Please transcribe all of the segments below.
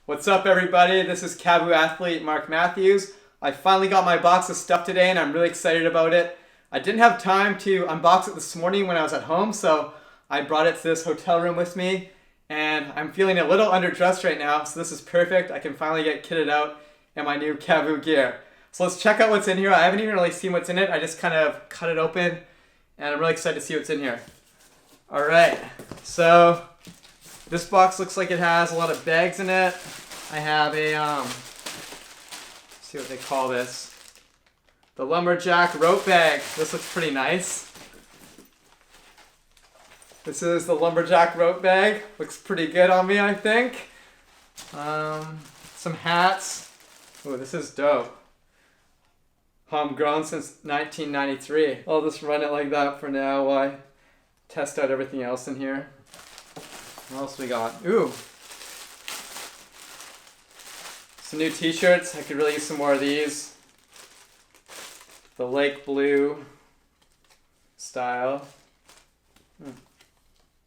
What's up, everybody? This is KAVU athlete Mark Matthews. I finally got my box of stuff today and I'm really excited about it. I didn't have time to unbox it this morning when I was at home, so I brought it to this hotel room with me and I'm feeling a little underdressed right now, so this is perfect. I can finally get kitted out in my new KAVU gear. So let's check out what's in here. I haven't even really seen what's in it. I just kind of cut it open and I'm really excited to see what's in here. Alright, so this box looks like it has a lot of bags in it. I have a, let's see what they call this. The lumberjack rope bag. This looks pretty nice. This is the lumberjack rope bag. Looks pretty good on me, I think. Some hats. Ooh, this is dope. Homegrown since 1993. I'll just run it like that for now while I test out everything else in here. What else we got? Ooh. Some new t-shirts. I could really use some more of these. The lake blue style.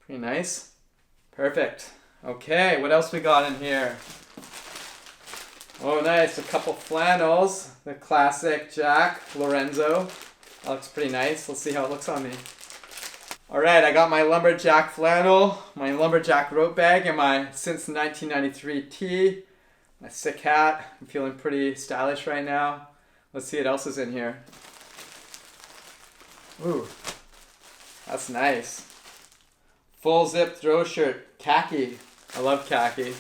Pretty nice. Perfect. Okay, what else we got in here? Oh, nice. A couple flannels. The classic Jack Lorenzo. That looks pretty nice. Let's see how it looks on me. Alright, I got my lumberjack flannel, my lumberjack rope bag, and my since 1993 tee. My sick hat. I'm feeling pretty stylish right now. Let's see what else is in here. Ooh, that's nice. Full zip throw shirt, khaki. I love khaki.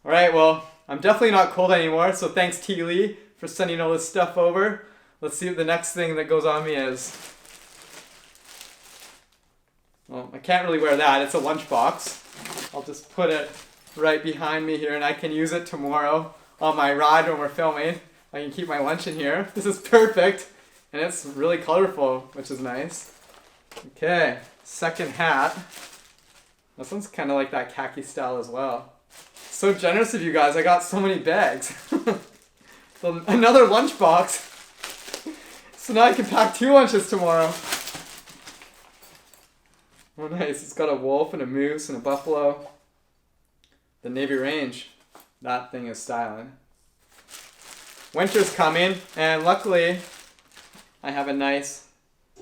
Alright, well, I'm definitely not cold anymore, so thanks T. Lee for sending all this stuff over. Let's see what the next thing that goes on me is. Well, I can't really wear that. It's a lunchbox. I'll just put it right behind me here and I can use it tomorrow on my ride when we're filming. I can keep my lunch in here. This is perfect and it's really colorful, which is nice. Okay, second hat. This one's kind of like that khaki style as well. So generous of you guys. I got so many bags. So another lunchbox. So now I can pack 2 lunches tomorrow. Oh nice, it's got a wolf and a moose and a buffalo. The Navy Range. That thing is styling. Winter's coming, and luckily I have a nice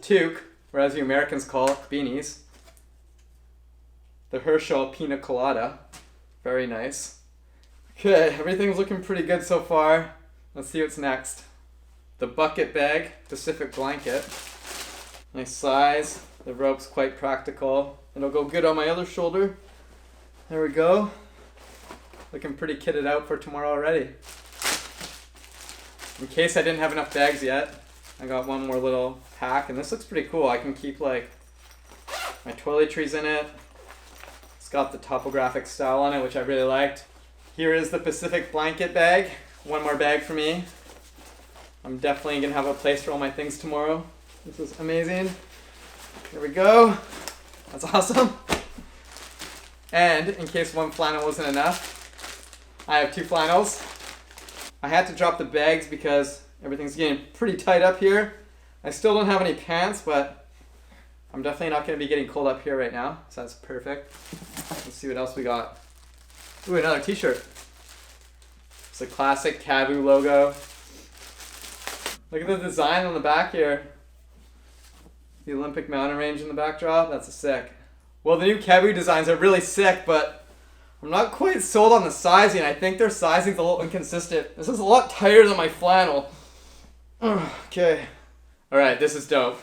toque, or as you Americans call it, beanies. The Herschel Pina Colada. Very nice. Okay, everything's looking pretty good so far. Let's see what's next. The bucket bag, Pacific blanket. Nice size. The rope's quite practical. It'll go good on my other shoulder. There we go. Looking pretty kitted out for tomorrow already. In case I didn't have enough bags yet, I got one more little pack, and this looks pretty cool. I can keep like my toiletries in it. It's got the topographic style on it, which I really liked. Here is the Pacific blanket bag. One more bag for me. I'm definitely gonna have a place for all my things tomorrow. This is amazing. Here we go. That's awesome. And in case one flannel wasn't enough, I have 2 flannels. I had to drop the bags because everything's getting pretty tight up here. I still don't have any pants, but I'm definitely not going to be getting cold up here right now, so that's perfect. Let's see what else we got. Ooh, another t-shirt. It's a classic KAVU logo. Look at the design on the back here. The Olympic mountain range in the backdrop. That's a sick. Well, the new KAVU designs are really sick, but I'm not quite sold on the sizing. I think their sizing's a little inconsistent. This is a lot tighter than my flannel. Okay. Alright, this is dope.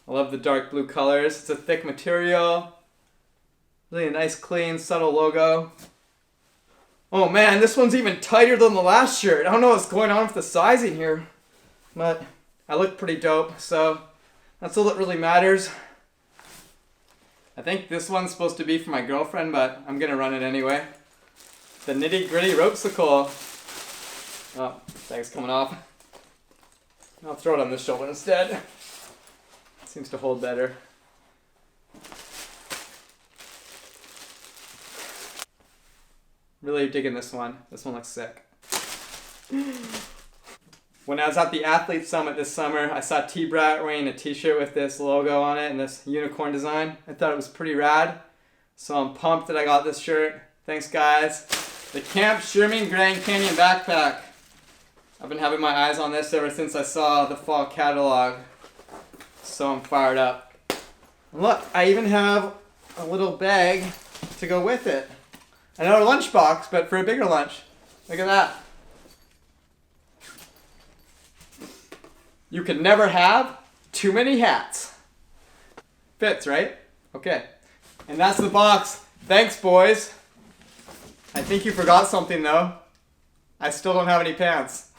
I love the dark blue colors. It's a thick material. Really a nice, clean, subtle logo. Oh man, this one's even tighter than the last shirt. I don't know what's going on with the sizing here, but I look pretty dope, so that's all that really matters. I think this one's supposed to be for my girlfriend, but I'm gonna run it anyway. The nitty gritty ropesicle. Oh, bag's coming off. I'll throw it on this shoulder instead. Seems to hold better. Really digging this one. This one looks sick. When I was at the Athlete Summit this summer, I saw T-Brat wearing a t-shirt with this logo on it and this unicorn design. I thought it was pretty rad. So I'm pumped that I got this shirt. Thanks guys. The Camp Sherman Grand Canyon backpack. I've been having my eyes on this ever since I saw the fall catalog. So I'm fired up. And look, I even have a little bag to go with it. Another lunchbox, but for a bigger lunch. Look at that. You can never have too many hats. Fits, right? Okay. And that's the box. Thanks, boys. I think you forgot something, though. I still don't have any pants.